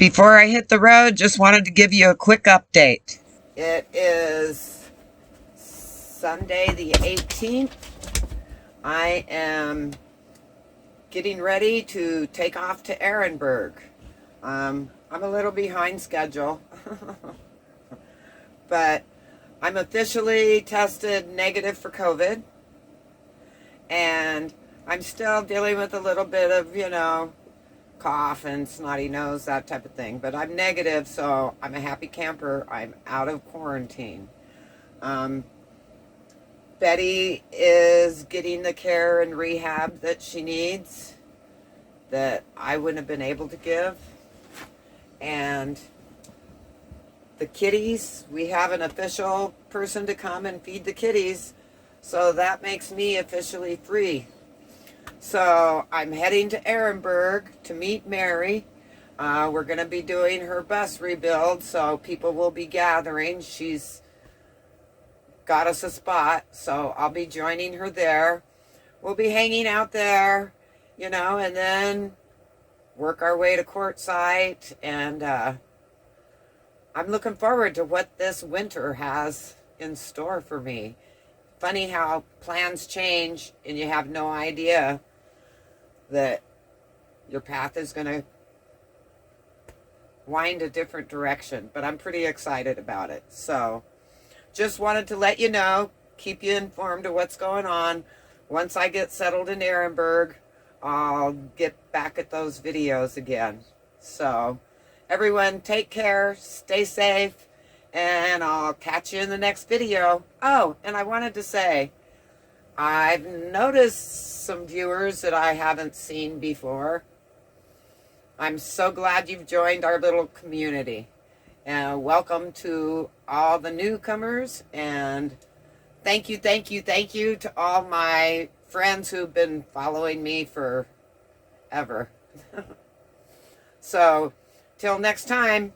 Before I hit the road, just wanted to give you a quick update. It is Sunday the 18th. I am getting ready to take off to Erenberg. I'm a little behind schedule, but I'm officially tested negative for COVID, and I'm still dealing with a little bit of, cough and snotty nose, that type of thing. But I'm negative, so I'm a happy camper. I'm out of quarantine. Betty is getting the care and rehab that she needs that I wouldn't have been able to give. And the kitties, we have an official person to come and feed the kitties, so that makes me officially free. So I'm heading to Erenberg to meet Mary. We're going to be doing her bus rebuild, so people will be gathering. She's got us a spot, so I'll be joining her there. We'll be hanging out there, and then work our way to Quartzsite. And I'm looking forward to what this winter has in store for me. Funny how plans change and you have no idea that your path is going to wind a different direction, but I'm pretty excited about it. So just wanted to let you know, keep you informed of what's going on. Once I get settled in Erenberg, I'll get back at those videos again. So everyone, take care, stay safe, and I'll catch you in the next video. Oh, and I wanted to say, I've noticed some viewers that I haven't seen before. I'm so glad you've joined our little community. And welcome to all the newcomers. And thank you to all my friends who've been following me forever. So, till next time.